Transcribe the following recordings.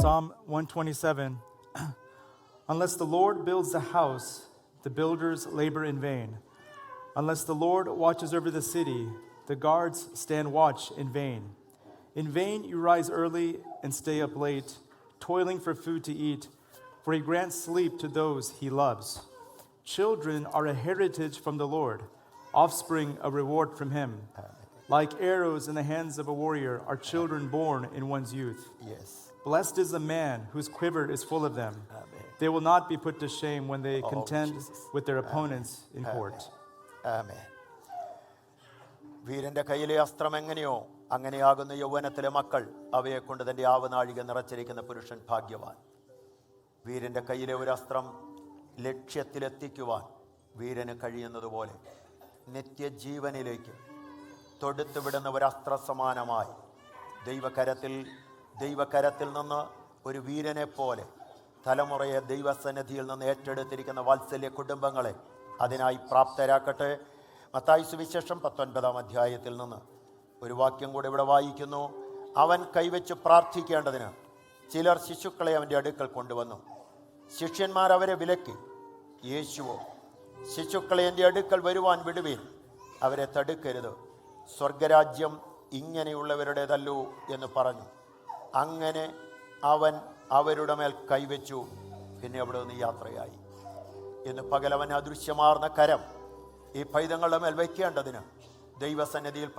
Psalm 127, unless the Lord builds the house, the builders labor in vain. Unless the Lord watches over the city, the guards stand watch in vain. In vain you rise early and stay up late, toiling for food to eat, for he grants sleep to those he loves. Children are a heritage from the Lord, offspring a reward from him. Like arrows in the hands of a warrior are children born in one's youth. Yes. Blessed is the man whose quiver is full of them. Amen. They will not be put to shame when they contend Jesus. with their opponents in court. ആമേൻ. വീരന്റെ കയ്യിലെ അസ്ത്രം എങ്ങനെയോ അങ്ങനെയാകുന്ന യൗവനത്തിലെ മക്കൾ അവയെ കൊണ്ട് തന്റെ ആവനാഴിക നിറച്ചിരിക്കുന്ന പുരുഷൻ ഭാഗ്യവാൻ. വീരന്റെ കയ്യിലെ ഒരു അസ്ത്രം ലക്ഷ്യത്തിലെത്തിക്കുവാൻ വീരന് കഴിയുന്നതുപോലെ നിത്യജീവനിലേക്ക് തൊടുത്തുവിടുന്ന ഒരു അസ്ത്ര സമാനമായി ദൈവകരത്തിൽ നിന്ന് ഒരു വീരനെ പോലെ തലമുറയെ ദൈവസന്നിധിയിൽ നിന്ന് ഏറ്റെടുത്തിരിക്കുന്ന വാത്സല്യ കുടുംബങ്ങളെ അതിനായി പ്രാപ്തരാക്കട്ടെ. മത്തായി സുവിശേഷം 19-ാം അധ്യായത്തിൽ നിന്ന് ഒരു വാക്യം കൂടെ ഇവിടെ വായിക്കുന്നു. അവൻ കൈവച്ച് പ്രാർത്ഥിക്കേണ്ടതിന് ചിലർ ശിശുക്കളെ അവൻ്റെ അടുക്കൽ കൊണ്ടുവന്നു. ശിഷ്യന്മാർ അവരെ വിലക്കി. യേശുവോ, ശിശുക്കളെ എൻ്റെ അടുക്കൽ വരുവാൻ വിടുവീൻ, അവരെ തടുക്കരുത്, സ്വർഗരാജ്യം ഇങ്ങനെയുള്ളവരുടേതല്ലോ എന്ന് പറഞ്ഞു. അങ്ങനെ അവൻ അവരുടെ മേൽ കൈവച്ചു. പിന്നെ അവിടെ നിന്ന് യാത്രയായി. ഇന്ന് പകലവൻ അദൃശ്യമാർന്ന കരം ഈ പൈതങ്ങളുടെ മേൽ വയ്ക്കേണ്ടതിന് ദൈവസന്നിധിയിൽ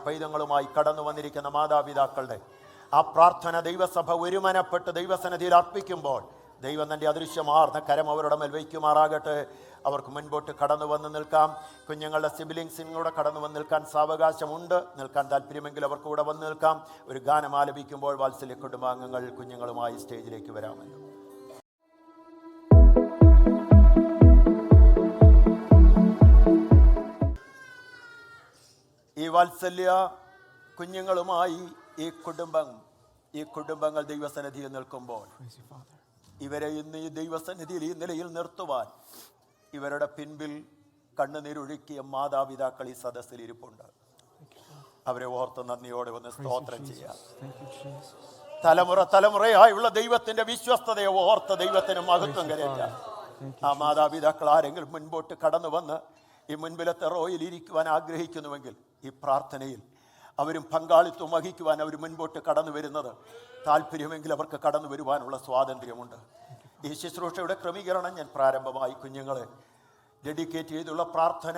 പൈതങ്ങളുമായി കടന്നു വന്നിരിക്കുന്ന മാതാപിതാക്കളുടെ ആ പ്രാർത്ഥന ദൈവസഭ ഒരുമനപ്പെട്ട് ദൈവസന്നിധിയിൽ അർപ്പിക്കുമ്പോൾ ദൈവം തൻ്റെ അദൃശ്യമാർന്ന കരം അവരുടെ മേൽ വയ്ക്കുമാറാകട്ടെ. അവർക്ക് മുൻപോട്ട് കടന്നു വന്ന് നിൽക്കാം. കുഞ്ഞുങ്ങളുടെ സിബിലിങ്സിനൂടെ കടന്നു വന്ന് നിൽക്കാൻ സാവകാശമുണ്ട്. നിൽക്കാൻ താല്പര്യമെങ്കിൽ അവർക്ക് കൂടെ വന്ന് നിൽക്കാം. ഒരു ഗാനം ആലപിക്കുമ്പോൾ വാത്സല്യ കുടുംബാംഗങ്ങൾ കുഞ്ഞുങ്ങളുമായി സ്റ്റേജിലേക്ക് വരാമല്ലോ. ഈ വാത്സല്യ കുഞ്ഞുങ്ങളുമായി ഈ കുടുംബങ്ങൾ ദൈവസന്നിധിയിൽ നിൽക്കുമ്പോൾ ഇവരെ ഇന്ന് ഈ ദൈവസന്നിധിയിൽ ഈ നിലയിൽ നിർത്തുവാൻ ഇവരുടെ പിൻപിൽ കണ്ണുനീരൊഴുക്കിയ മാതാപിതാക്കൾ ഈ സദസ്സിൽ ഇരിപ്പുണ്ട്. അവരെ ഓർത്ത് നന്ദിയോടെ ഒന്ന് സ്തോത്രം ചെയ്യാം. തലമുറയായുള്ള ദൈവത്തിന്റെ വിശ്വസ്തതയെ ഓർത്ത് ദൈവത്തിന് മഹത്വം കരയറ്റാം. ആ മാതാപിതാക്കൾ ആരെങ്കിലും മുൻപോട്ട് കടന്നു വന്ന് ഈ മുൻപിലത്തെ റോയിൽ ഇരിക്കുവാൻ ആഗ്രഹിക്കുന്നുവെങ്കിൽ ഈ പ്രാർത്ഥനയിൽ അവരും പങ്കാളിത്തം വഹിക്കുവാൻ അവർ മുൻപോട്ട് കടന്നു വരുന്നത് താല്പര്യമെങ്കിൽ അവർക്ക് കടന്നു വരുവാനുള്ള സ്വാതന്ത്ര്യമുണ്ട്. ഈ ശുശ്രൂഷയുടെ ക്രമീകരണം ഞാൻ പ്രാരംഭമായി കുഞ്ഞുങ്ങളെ ഡെഡിക്കേറ്റ് ചെയ്തുള്ള പ്രാർത്ഥന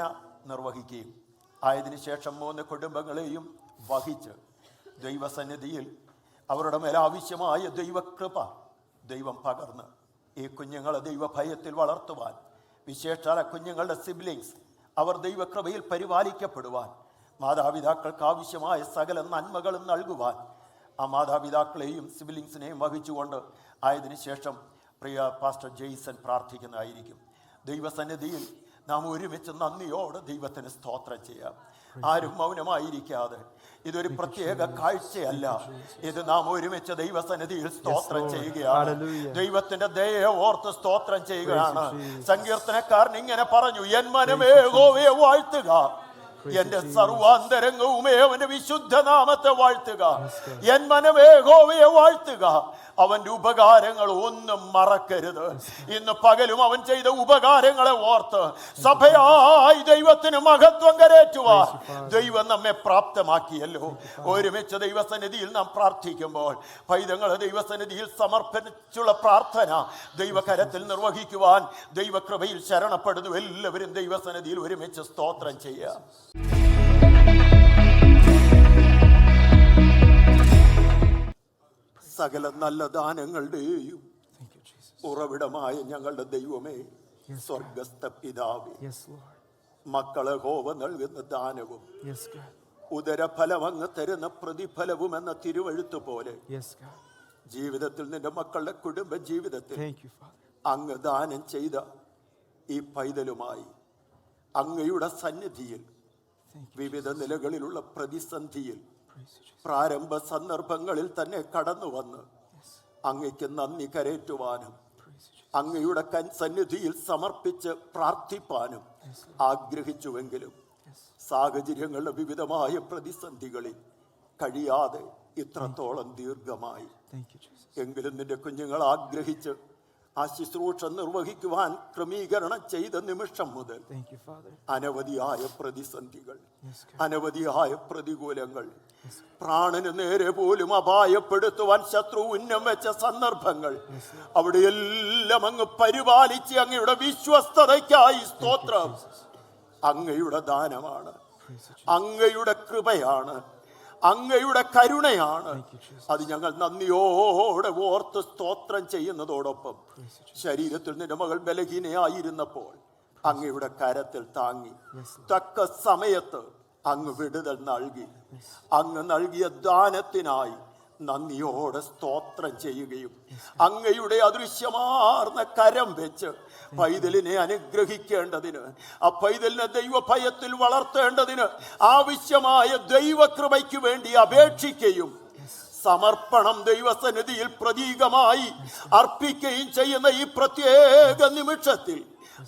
നിർവഹിക്കുകയും ആയതിനു ശേഷം 3 കുടുംബങ്ങളെയും വഹിച്ച് ദൈവസന്നിധിയിൽ അവരുടെ മേൽ ആവശ്യമായ ദൈവകൃപ ദൈവം പകർന്ന് ഈ കുഞ്ഞുങ്ങളെ ദൈവഭയത്തിൽ വളർത്തുവാൻ, വിശേഷാൽ കുഞ്ഞുങ്ങളുടെ സിബ്ലിങ്സ് അവർ ദൈവകൃപയിൽ പരിപാലിക്കപ്പെടുവാൻ, മാതാപിതാക്കൾക്ക് ആവശ്യമായ സകല നന്മകളും നൽകുവാൻ ആ മാതാപിതാക്കളെയും സിബ്ലിങ്സിനെയും വഹിച്ചുകൊണ്ട് ആയതിനു ശേഷം പ്രിയ പാസ്റ്റർ ജെയ്സൺ പ്രാർത്ഥിക്കുന്നതായിരിക്കും. ദൈവസന്നിധിയിൽ നാം ഒരുമിച്ച് നന്ദിയോടെ ദൈവത്തിന് സ്തോത്രം ചെയ്യാം. ആരും മൗനമായിരിക്കാതെ. ഇതൊരു പ്രത്യേക കാഴ്ചയല്ല, ഇത് നാം ഒരുമിച്ച് ദൈവസന്നിധിയിൽ സ്തോത്രം ചെയ്യുകയാണ്. ദൈവത്തിന്റെ ദയയെ ഓർത്ത് സ്തോത്രം ചെയ്യുകയാണ്. സങ്കീർത്തനക്കാരൻ ഇങ്ങനെ പറഞ്ഞു, എൻ മനമേ യഹോവയെ വാഴ്ത്തുക, എന്റെ സർവാന്തരംഗവുമേ അവന്റെ വിശുദ്ധ നാമത്തെ വാഴ്ത്തുക. എൻ മനമേ യഹോവയെ വാഴ്ത്തുക, അവന്റെ ഉപകാരങ്ങൾ ഒന്നും മറക്കരുത്. ഇന്ന് പകലും അവൻ ചെയ്ത ഉപകാരങ്ങളെ ഓർത്ത് സഭയായി ദൈവത്തിന് മഹത്വം കരേറ്റുവാൻ ദൈവം നമ്മെ പ്രാപ്തമാക്കിയല്ലോ. ഒരുമിച്ച് ദൈവസന്നിധിയിൽ നാം പ്രാർത്ഥിക്കുമ്പോൾ പൈതങ്ങളെ ദൈവസന്നിധിയിൽ സമർപ്പിച്ചുള്ള പ്രാർത്ഥന ദൈവകരത്തിൽ നിർവഹിക്കുവാൻ ദൈവകൃപയിൽ ശരണപ്പെടുന്നു. എല്ലാവരും ദൈവസന്നിധിയിൽ ഒരുമിച്ച് സ്തോത്രം ചെയ്യാം. സകല നല്ല ദാനങ്ങളുടെയും ഉറവിടമായ ഞങ്ങളുടെ ദൈവമേ, സ്വർഗസ്ഥ പിതാവേ, മക്കളെ യഹോവ നൽകുന്ന ദാനവും ഉദരഫലം അങ്ങ് തരുന്ന പ്രതിഫലവും എന്ന തിരുവെഴുത്ത് പോലെ ജീവിതത്തിൽ നിന്റെ മക്കളുടെ കുടുംബ ജീവിതത്തിൽ അങ്ങ് ദാനം ചെയ്ത ഈ പൈതലുമായി അങ്ങയുടെ സന്നിധിയിൽ വിവിധ നിലകളിലുള്ള പ്രതിസന്ധിയിൽ പ്രാരംഭ സന്ദർഭങ്ങളിൽ തന്നെ കടന്നു വന്ന് അങ്ങയ്ക്ക് നന്ദി കരേറ്റുവാനും അങ്ങയുടെ സന്നിധിയിൽ സമർപ്പിച്ച് പ്രാർത്ഥിപ്പാനും ആഗ്രഹിച്ചുവെങ്കിലും സാഹചര്യങ്ങളുടെ വിവിധമായ പ്രതിസന്ധികളിൽ കഴിയാതെ ഇത്രത്തോളം ദീർഘമായി. Thank you, Jesus. എങ്കിലും നിന്റെ കുഞ്ഞുങ്ങൾ ആഗ്രഹിച്ച് ആ ശുശ്രൂഷ നിർവഹിക്കുവാൻ ക്രമീകരണം ചെയ്ത നിമിഷം മുതൽ Thank you, Father. അനവധിയായ പ്രതിസന്ധികൾ, Yes, God. അനവധിയായ പ്രതികൂലങ്ങൾ, പ്രാണന് നേരെ പോലും അപായപ്പെടുത്തുവാൻ ശത്രു ഉന്നം വെച്ച സന്ദർഭങ്ങൾ, അവിടെയെല്ലാം അങ്ങ് പരിപാലിച്ച് അങ്ങയുടെ വിശ്വസ്തതയ്ക്കായി സ്തോത്രം. അങ്ങയുടെ ദാനമാണ്, അങ്ങയുടെ കൃപയാണ്, അങ്ങയുടെ കരുണയാണ്. അത് ഞങ്ങൾ നന്ദിയോടെ ഓർത്ത് സ്തോത്രം ചെയ്യുന്നതോടൊപ്പം ശരീരത്തിൽ നിന്റെ മകൾ ബലഹീനയായിരുന്നപ്പോൾ അങ്ങയുടെ കരത്തിൽ താങ്ങി തക്ക സമയത്ത് അങ്ങ് വിടുതൽ നൽകി. അങ്ങ് നൽകിയ ദാനത്തിനായി നന്ദിയോടെ സ്തോത്രം ചെയ്യുകയും അങ്ങയുടെ അദൃശ്യമാർന്ന കരം വെച്ച് പൈതലിനെ അനുഗ്രഹിക്കേണ്ടതിന്, ആ പൈതലിനെ ദൈവഭയത്തിൽ വളർത്തേണ്ടതിന് ആവശ്യമായ ദൈവകൃപയ്ക്ക് വേണ്ടി അപേക്ഷിക്കുകയും സമർപ്പണം ദൈവസന്നിധിയിൽ പ്രതീകമായി അർപ്പിക്കുകയും ചെയ്യുന്ന ഈ പ്രത്യേക നിമിഷത്തിൽ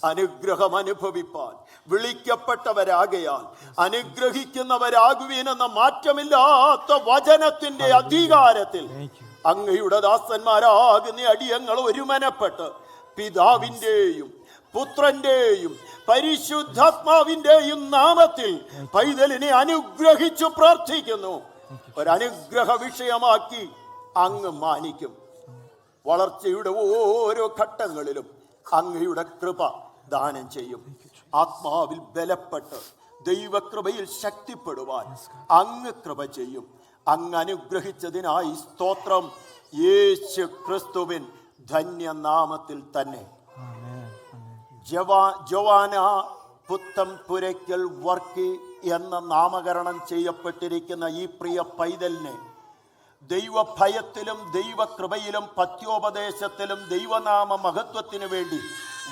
അനുഗ്രഹം അനുഭവിപ്പാൻ വിളിക്കപ്പെട്ടവരാകയാൽ അനുഗ്രഹിക്കുന്നവരാകുവീനെന്ന മാറ്റമില്ലാത്ത വചനത്തിന്റെ അധികാരത്തിൽ അങ്ങയുടെ ദാസന്മാരാകുന്ന അടിയങ്ങൾ ഒരുമനപ്പെട്ട് പിതാവിന്റെയും പുത്രന്റെയും പരിശുദ്ധാത്മാവിന്റെയും നാമത്തിൽ പൈതലിനെ അനുഗ്രഹിച്ചു പ്രാർത്ഥിക്കുന്നു. ഒരനുഗ്രഹ വിഷയമാക്കി അങ്ങ് മാനിക്കും. വളർച്ചയുടെ ഓരോ ഘട്ടങ്ങളിലും അങ്ങയുടെ കൃപ ദാനം ചെയ്യും. ആത്മാവിൽ ബലപ്പെട്ട് ദൈവകൃപയിൽ ശക്തിപ്പെടുവാൻ അങ്ങ് കൃപ ചെയ്യും. അങ്ങ് അനുഗ്രഹിച്ചതിനായി സ്തോത്രം. യേശു ക്രിസ്തുവിൻ ധന്യനാമത്തിൽ തന്നെ. ജവാന പുത്തം പുരയ്ക്കൽ വർക്കി എന്ന നാമകരണം ചെയ്യപ്പെട്ടിരിക്കുന്ന ഈ പ്രിയ പൈതലിനെ ദൈവഭയത്തിലും ദൈവകൃപയിലും പത്യോപദേശത്തിലും ദൈവനാമ മഹത്വത്തിന് വേണ്ടി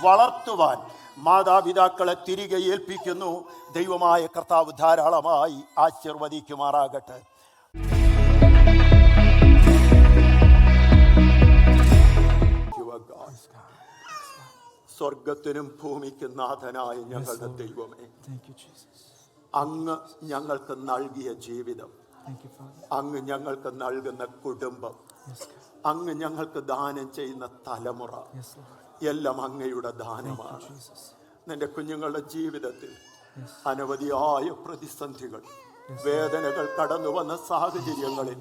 വളർത്തുവാൻ മാതാപിതാക്കളെ തിരികെ ഏൽപ്പിക്കുന്നു. ദൈവമായ കർത്താവ് ധാരാളമായി ആശീർവദിക്കുമാറാകട്ടെ. സ്വർഗത്തിനും ഭൂമിക്കും നാഥനായ ഞങ്ങളുടെ ദൈവമേ, അങ്ങ് ഞങ്ങൾക്ക് നൽകിയ ജീവിതം, അങ്ങ് ഞങ്ങൾക്ക് നൽകുന്ന കുടുംബം, അങ്ങ് ഞങ്ങൾക്ക് ദാനം ചെയ്യുന്ന തലമുറ എല്ലാം അങ്ങയുടെ ദാനമാണ്. നിന്റെ കുഞ്ഞുങ്ങളുടെ ജീവിതത്തിൽ അനവധിയായ പ്രതിസന്ധികൾ, വേദനകൾ കടന്നു വന്ന സാഹചര്യങ്ങളിൽ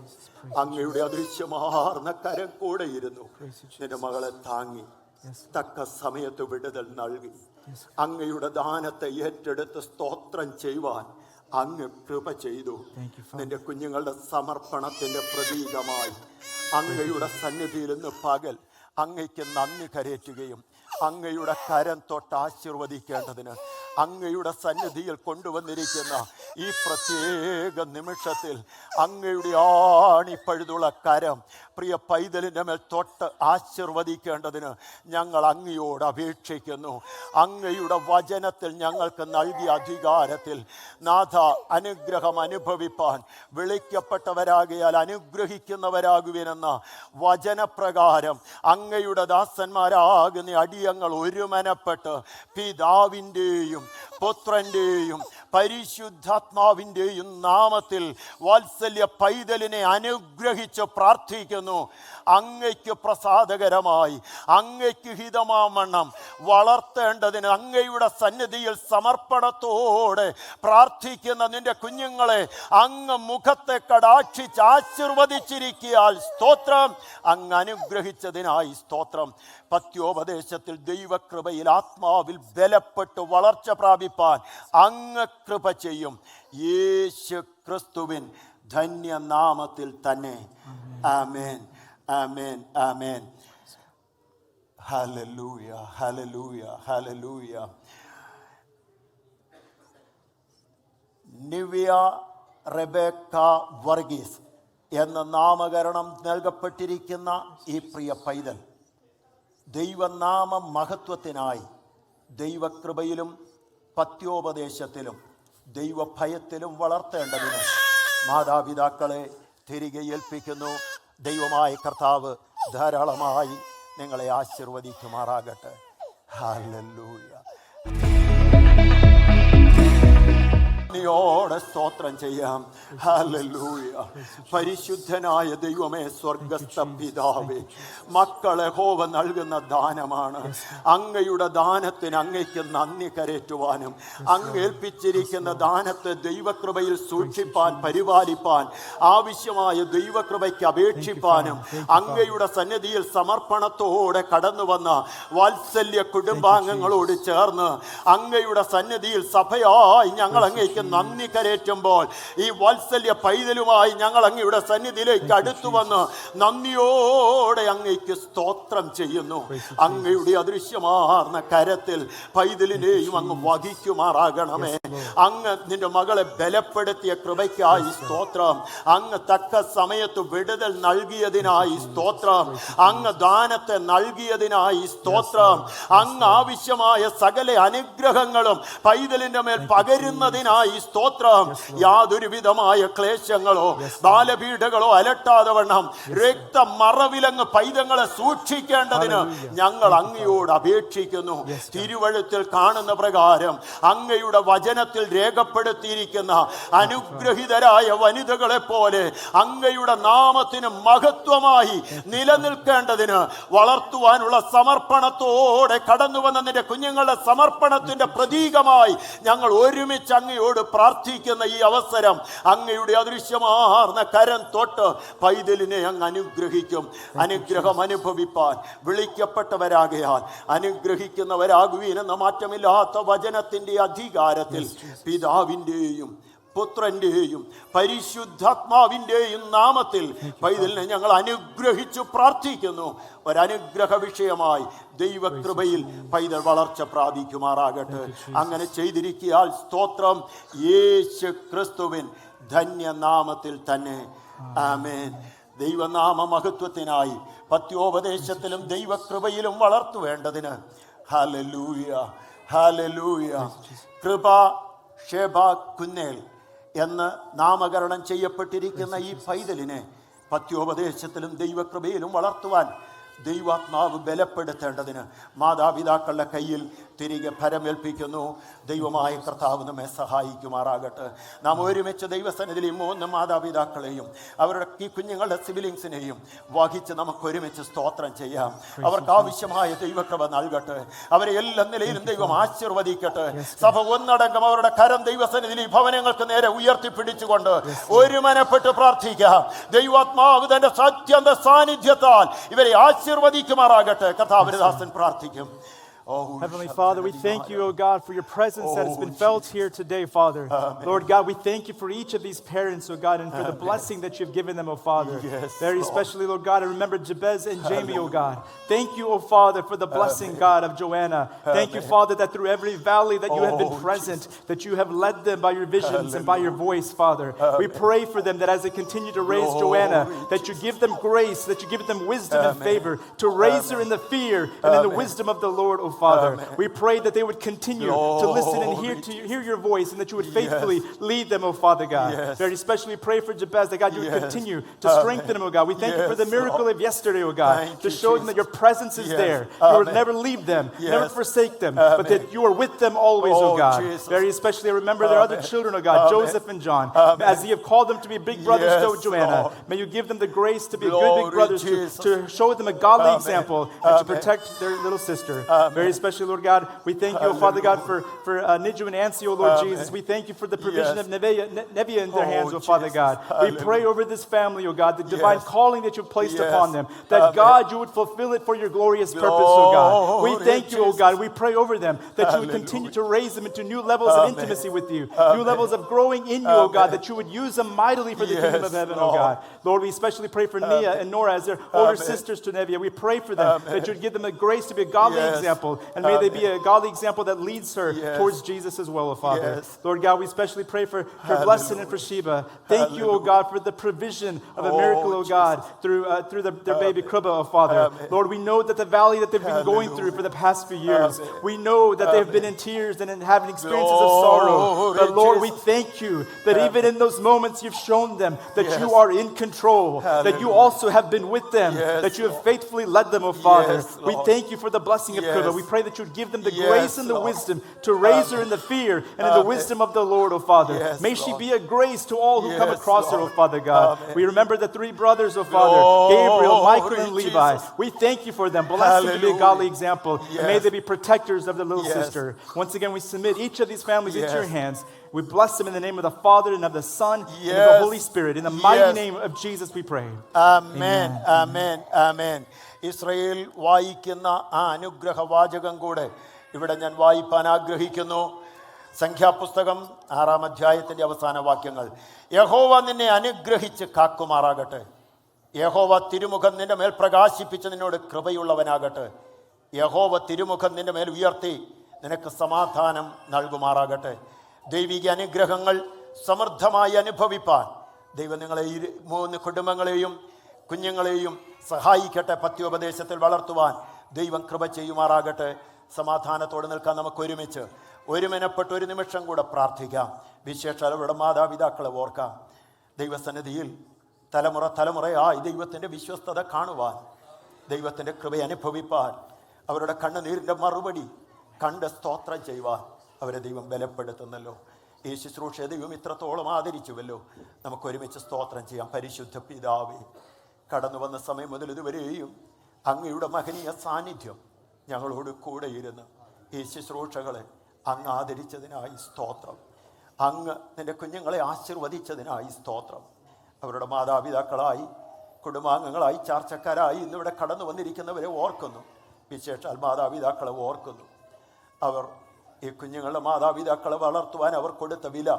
അങ്ങയുടെ അദൃശ്യമാർന്ന കരം കൂടെയിരുന്നു നിന്റെ മകളെ താങ്ങി തക്ക സമയത്ത് വിടുതൽ നൽകി. അങ്ങയുടെ ദാനത്തെ ഏറ്റെടുത്ത് സ്തോത്രം ചെയ്യുവാൻ അങ്ങ് കൃപ ചെയ്തു. നിന്റെ കുഞ്ഞുങ്ങളുടെ സമർപ്പണത്തിന്റെ പ്രതീകമായി അങ്ങയുടെ സന്നിധിയിൽ നിന്ന് പകൽ അങ്ങയ്ക്ക് നന്ദി കരയറ്റുകയും അങ്ങയുടെ കരം തൊട്ട് ആശീർവദിക്കേണ്ടതിന് അങ്ങയുടെ സന്നിധിയിൽ കൊണ്ടുവന്നിരിക്കുന്ന ഈ പ്രത്യേക നിമിഷത്തിൽ അങ്ങയുടെ ആണിപ്പഴുതുള്ള കരം പ്രിയ പൈതലിൻ്റെ മേൽ തൊട്ട് ആശീർവദിക്കേണ്ടതിന് ഞങ്ങൾ അങ്ങയോട് അപേക്ഷിക്കുന്നു. അങ്ങയുടെ വചനത്തിൽ ഞങ്ങൾക്ക് നൽകിയ അധികാരത്തിൽ നാഥ അനുഗ്രഹം അനുഭവിപ്പാൻ വിളിക്കപ്പെട്ടവരാകിയാൽ അനുഗ്രഹിക്കുന്നവരാകുവിനെന്ന വചനപ്രകാരം അങ്ങയുടെ ദാസന്മാരാകുന്ന അടിയങ്ങൾ ഒരുമനപ്പെട്ട് പിതാവിൻ്റെയും പുത്രന്റെയും പരിശുദ്ധാത്മാവിൻ്റെയും നാമത്തിൽ വാത്സല്യ പൈതലിനെ അനുഗ്രഹിച്ച് പ്രാർത്ഥിക്കുന്നു. അങ്ങയ്ക്ക് പ്രസാദകരമായി അങ്ങയ്ക്ക് ഹിതമാവണ്ണം വളർത്തേണ്ടതിന് അങ്ങയുടെ സന്നിധിയിൽ സമർപ്പണത്തോടെ പ്രാർത്ഥിക്കുന്ന നിന്റെ കുഞ്ഞുങ്ങളെ അങ്ങ് മുഖത്തെ കടാക്ഷിച്ച് ആശീർവദിച്ചിരിക്കയാൽ സ്തോത്രം. അങ്ങ് അനുഗ്രഹിച്ചതിനായി സ്തോത്രം. പത്യോപദേശത്തിൽ ദൈവകൃപയിൽ ആത്മാവിൽ ബലപ്പെട്ട് വളർച്ച പ്രാപിപ്പാൻ അങ്ങ് കൃപ ചെയ്യും. യേശു ക്രിസ്തുവിൻ ധന്യനാമത്തിൽ തന്നെ. ആമേൻ, ആമേൻ, ആമേൻ. ഹല്ലേലൂയ, ഹല്ലേലൂയ, ഹല്ലേലൂയ. നിവ്യ റെബേക്ക വർഗീസ് എന്ന നാമകരണം നൽകപ്പെട്ടിരിക്കുന്ന ഈ പ്രിയ പൈതൽ ദൈവനാമ മഹത്വത്തിനായി ദൈവകൃപയിലും പത്യോപദേശത്തിലും ദൈവഭയത്തിലും വളർത്തേണ്ടതിന് മാതാപിതാക്കളെ തിരികെ ഏൽപ്പിക്കുന്നു. ദൈവമായ കർത്താവ് ധാരാളമായി നിങ്ങളെ ആശീർവദിക്കുമാറാകട്ടെ. ഹല്ലേലൂയ. നന്ദിയോടെ സ്തോത്രം ചെയ്യാം. ഹല്ലേലൂയ. പരിശുദ്ധനായ ദൈവമേ, സ്വർഗസ്ഥ പിതാവേ, മക്കളെ യഹോവ നൽകുന്ന ദാനമാണ്. അങ്ങയുടെ ദാനത്തിന് അങ്ങയ്ക്ക് നന്ദി കരേറ്റുവാനും അങ്ങേൽപ്പിച്ചിരിക്കുന്ന ദാനത്തെ ദൈവകൃപയിൽ സൂക്ഷിപ്പാൻ പരിപാലിപ്പാൻ ആവശ്യമായ ദൈവകൃപയ്ക്ക് അപേക്ഷിപ്പാനും അങ്ങയുടെ സന്നിധിയിൽ സമർപ്പണത്തോടെ കടന്നു വന്ന വാത്സല്യ കുടുംബാംഗങ്ങളോട് ചേർന്ന് അങ്ങയുടെ സന്നിധിയിൽ സഭയായി ഞങ്ങൾ അങ്ങേക്ക് നന്ദി കരേറ്റുമ്പോൾ ഈ വാത്സല്യ പൈതലുമായി ഞങ്ങൾ അങ്ങയുടെ സന്നിധിയിലേക്ക് അടുത്തു വന്ന് നന്ദിയോടെ അങ്ങേക്ക് സ്തോത്രം ചെയ്യുന്നു. അങ്ങയുടെ അദൃശ്യമാർന്ന കരത്തിൽ പൈതലിനെയും അങ്ങ് വഹിക്കുമാറാകണമേ. അങ്ങ് നിന്റെ മകളെ ബലപ്പെടുത്തിയ കൃപയ്ക്കായി സ്തോത്രം. അങ്ങ് തക്ക സമയത്ത് വിടുതൽ നൽകിയതിനായി സ്തോത്രം. അങ്ങ് ദാനത്തെ നൽകിയതിനായി സ്തോത്രം. അങ്ങ് ആവശ്യമായ സകല അനുഗ്രഹങ്ങളും പൈതലിന്റെ മേൽ പകരുന്നതിനായി സ്തോത്രം. യാതൊരു വിധമായ ക്ലേശങ്ങളോ ബാലപീഠകളോ അലട്ടാതെ വണ്ണം രക്തമറവിലങ്ങ് പൈതങ്ങളെ സൂക്ഷിക്കേണ്ടതിന് ഞങ്ങൾ അങ്ങയോട് അപേക്ഷിക്കുന്നു. തിരുവഴുത്തിൽ കാണുന്ന പ്രകാരം അങ്ങയുടെ വചനത്തിൽ രേഖപ്പെടുത്തിയിരിക്കുന്ന അനുഗ്രഹിതരായ വനിതകളെ പോലെ അങ്ങയുടെ നാമത്തിന് മഹത്വമായി നിലനിൽക്കേണ്ടതിന് വളർത്തുവാനുള്ള സമർപ്പണത്തോടെ കടന്നു വന്ന നിന്റെ കുഞ്ഞുങ്ങളുടെ സമർപ്പണത്തിന്റെ പ്രതീകമായി ഞങ്ങൾ ഒരുമിച്ച് അങ്ങയോട് പ്രാർത്ഥിക്കുന്ന ഈ അവസരം അങ്ങയുടെ അദൃശ്യമാർന്ന കരം തൊട്ട് പൈതലിനെ അങ്ങ് അനുഗ്രഹിക്കും. അനുഗ്രഹം അനുഭവിപ്പാൻ വിളിക്കപ്പെട്ടവരാകയാൽ അനുഗ്രഹിക്കുന്നവരാകുവീൻ എന്ന മാറ്റമില്ലാത്ത വചനത്തിന്റെ അധികാരത്തിൽ പിതാവിൻ്റെയും പുത്രന്റെയും പരിശുദ്ധാത്മാവിൻ്റെയും നാമത്തിൽ പൈതലിനെ ഞങ്ങൾ അനുഗ്രഹിച്ചു പ്രാർത്ഥിക്കുന്നു. ഒരനുഗ്രഹ വിഷയമായി ദൈവകൃപയിൽ പൈതൽ വളർച്ച പ്രാപിക്കുമാറാകട്ടെ. അങ്ങനെ ചെയ്തിരിക്കിയാൽ സ്തോത്രം. യേശു ക്രിസ്തുവിൻ ധന്യനാമത്തിൽ തന്നെ ആമേൻ. ദൈവനാമ മഹത്വത്തിനായി പത്യോപദേശത്തിലും ദൈവകൃപയിലും വളർത്തുവേണ്ടതിന് ഹല്ലേലൂയ, ഹല്ലേലൂയ. കൃപ ഷെബ കുന്നേൽ എന്ന് നാമകരണം ചെയ്യപ്പെട്ടിരിക്കുന്ന ഈ പൈതലിനെ പത്യോപദേശത്തിലും ദൈവകൃപയിലും വളർത്തുവാൻ ദൈവാത്മാവ് ബലപ്പെടുത്തേണ്ടതിന് മാതാപിതാക്കളുടെ കയ്യിൽ തിരികെ ഫലമേൽപ്പിക്കുന്നു. ദൈവമായ കർത്താവ് നമ്മെ സഹായിക്കുമാറാകട്ടെ. നാം ഒരുമിച്ച് ദൈവസന്നിധിയിൽ ഈ 3 മാതാപിതാക്കളെയും അവരുടെ ഈ കുഞ്ഞുങ്ങളുടെ സിബിലിങ്സിനെയും വഹിച്ച് നമുക്ക് ഒരുമിച്ച് സ്തോത്രം ചെയ്യാം. അവർക്ക് ആവശ്യമായ ദൈവകൃപ നൽകട്ടെ. അവരെ എല്ലാ നിലയിലും ദൈവം ആശീർവദിക്കട്ടെ. സഭ ഒന്നടങ്കം അവരുടെ കരം ദൈവസന്നിധിയിൽ ഈ ഭവനങ്ങൾക്ക് നേരെ ഉയർത്തിപ്പിടിച്ചുകൊണ്ട് ഒരുമനപ്പെട്ട് പ്രാർത്ഥിക്കാം. ദൈവാത്മാവ് തന്റെ സത്യന്ത സാന്നിധ്യത്താൽ ഇവരെ ആശീർവദിക്കുമാറാകട്ടെ. കർത്താവിദാസൻ പ്രാർത്ഥിക്കും. Heavenly Father, we thank you, O God, for your presence that has been felt here today, Father. Lord God, we thank you for each of these parents, O God, and for the blessing that you've given them, O Father. Very especially, Lord God, I remember Jabez and Jamie, O God. Thank you, O Father, for the blessing, God, of Joanna. Thank you, Father, that through every valley that you have been present, that you have led them by your visions and by your voice, Father. We pray for them that as they continue to raise Joanna, that you give them grace, that you give them wisdom and favor to raise her in the fear and in the wisdom of the Lord, O Father. We pray that they would continue to listen and hear your voice, and that you would faithfully lead them, O Father God. Very especially pray for Jabez, that God, you would continue to strengthen him, O God. We thank you for the miracle of yesterday, O God, to show them that your presence is there. You will never leave them, never forsake them, but that you are with them always, O God. Very especially I remember their other children, O God, Joseph and John, as you have called them to be big brothers to Joanna. May you give them the grace to be good big brothers, to show them a godly example, and to protect their little sister. Very especially, Lord God, we thank you, Father God, for Niju and Ansi, O Lord Jesus. We thank you for the provision of Nevia in their hands, O Father God. We pray over this family, O God, the divine calling that you've placed upon them, that God, you would fulfill it for your glorious purpose, O God. We thank you, O God. We pray over them that you would continue to raise them into new levels of intimacy with you, new levels of growing in you, O God, that you would use them mightily for the kingdom of heaven, O God. Lord, we especially pray for Nia and Nora as their older sisters to Nevia. We pray for them that you would give them the grace to be a godly example, and may they be a godly example that leads her towards Jesus as well, O Father. Lord God, we especially pray for Blessing and for Sheba. Thank you, O God, for the provision of a miracle, O God, through their baby Kruba, O Father. Lord, we know that the valley that they've been going through for the past few years, we know that they've been in tears and having experiences of sorrow. But Lord, we thank you that even in those moments you've shown them that you are in control, that you also have been with them, that you have faithfully led them, O Father. We thank you for the blessing of Kruba. We pray that you would give them the Yes, grace and the Lord. wisdom to raise her in the fear and in the Amen. wisdom of the Lord, O Father. Yes, May she Lord. be a grace to all who come Yes, across her, O Lord. Father God. Amen. We remember the three brothers, O Father, Glory, Gabriel, Michael, and Levi. Jesus. We thank you for them. Bless them to be a Hallelujah. godly example. And may Yes. they be protectors of the little Yes. sister. Once again, we submit each of these families into your Yes. hands. We bless them in the name of the Father and of the Son and of the Yes. Holy Spirit. In the mighty Yes. name of Jesus we pray. ആമേൻ ആമേൻ ആമേൻ. Israel വായിക്കുന്ന ആ അനുഗ്രഹ വാചകം കൂടെ ഇവിടെ ഞാൻ വായിപ്പാൻ ആഗ്രഹിക്കുന്നു. സംഖ്യാപുസ്തകം 6-ാം അധ്യായത്തിൻ്റെ അവസാന വാക്യങ്ങൾ. യഹോവ നിന്നെ അനുഗ്രഹിച്ച് കാക്കുമാറാകട്ടെ. യഹോവ തിരുമുഖം നിന്റെ മേൽ പ്രകാശിപ്പിച്ച് നിന്നോട് കൃപയുള്ളവനാകട്ടെ. യഹോവ തിരുമുഖം നിന്റെ മേൽ ഉയർത്തി നിനക്ക് സമാധാനം നൽകുമാറാകട്ടെ. ദൈവിക അനുഗ്രഹങ്ങൾ സമൃദ്ധമായി അനുഭവിപ്പാൻ ദൈവം നിങ്ങളെ ഈ 3 കുടുംബങ്ങളെയും കുഞ്ഞുങ്ങളെയും സഹായിക്കട്ടെ. പത്യോപദേശത്തിൽ വളർത്തുവാൻ ദൈവം കൃപ ചെയ്യുമാറാകട്ടെ. സമാധാനത്തോടെ നിൽക്കാൻ നമുക്ക് ഒരുമനപ്പെട്ട് ഒരു നിമിഷം കൂടെ പ്രാർത്ഥിക്കാം. വിശേഷാൽ അവരുടെ മാതാപിതാക്കളെ ഓർക്കാം. ദൈവസന്നിധിയിൽ തലമുറയായി ദൈവത്തിൻ്റെ വിശ്വസ്തത കാണുവാൻ, ദൈവത്തിൻ്റെ കൃപ അനുഭവിപ്പാൻ, അവരുടെ കണ്ണുനീരിൻ്റെ മറുപടി കണ്ട് സ്തോത്രം ചെയ്യുവാൻ അവരെ ദൈവം ബലപ്പെടുത്തുന്നല്ലോ. ഈ ശുശ്രൂഷയെ ദൈവം ഇത്രത്തോളം ആദരിച്ചുവല്ലോ. നമുക്ക് ഒരുമിച്ച് സ്തോത്രം ചെയ്യാം. പരിശുദ്ധ പിതാവേ, കടന്നു വന്ന സമയം മുതൽ ഇതുവരെയും അങ്ങയുടെ മഹനീയ സാന്നിധ്യം ഞങ്ങളോട് കൂടെ ഇരുന്ന് ഈ ശുശ്രൂഷകളെ അങ്ങ് ആദരിച്ചതിനായി സ്തോത്രം. അങ്ങ് നിൻ്റെ കുഞ്ഞുങ്ങളെ ആശീർവദിച്ചതിനായി സ്തോത്രം. അവരുടെ മാതാപിതാക്കളായി, കുടുംബാംഗങ്ങളായി, ചാർച്ചക്കാരായി ഇന്നിവിടെ കടന്നു വന്നിരിക്കുന്നവരെ ഓർക്കുന്നു. വിശേഷാൽ മാതാപിതാക്കളെ ഓർക്കുന്നു. അവർ ഈ കുഞ്ഞുങ്ങളുടെ മാതാപിതാക്കളെ വളർത്തുവാൻ അവർ കൊടുത്ത വില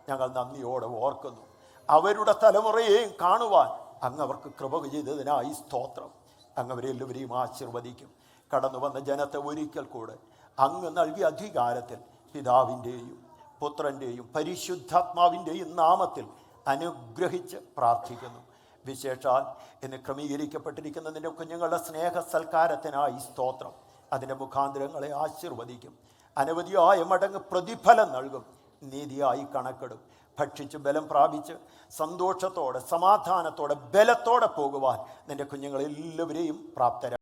ഞങ്ങൾ നന്ദിയോടെ ഓർക്കുന്നു. അവരുടെ തലമുറയെയും കാണുവാൻ അങ്ങ് അവർക്ക് കൃപ ചെയ്തതിനായി സ്തോത്രം. അങ്ങ് അവരെല്ലാവരെയും ആശീർവദിക്കും. കടന്നു വന്ന ജനത്തെ ഒരിക്കൽ കൂടെ അങ്ങ് നൽകിയ അധികാരത്തിൽ പിതാവിൻ്റെയും പുത്രൻ്റെയും പരിശുദ്ധാത്മാവിൻ്റെയും നാമത്തിൽ അനുഗ്രഹിച്ച് പ്രാർത്ഥിക്കുന്നു. വിശേഷാൽ ഇന്ന് ക്രമീകരിക്കപ്പെട്ടിരിക്കുന്ന നിൻ്റെ കുഞ്ഞുങ്ങളുടെ സ്നേഹ സൽക്കാരത്തിനായി സ്തോത്രം. അതിൻ്റെ മുഖാന്തരങ്ങളെ ആശീർവദിക്കും. അനവധിയായ മടങ്ങ് പ്രതിഫലം നൽകും. നീതിയായി കണക്കിടും. ഭക്ഷിച്ച് ബലം പ്രാപിച്ച് സന്തോഷത്തോടെ, സമാധാനത്തോടെ, ബലത്തോടെ പോകുവാൻ നിൻ്റെ കുഞ്ഞുങ്ങളെല്ലാവരെയും പ്രാപ്തരാക്കും.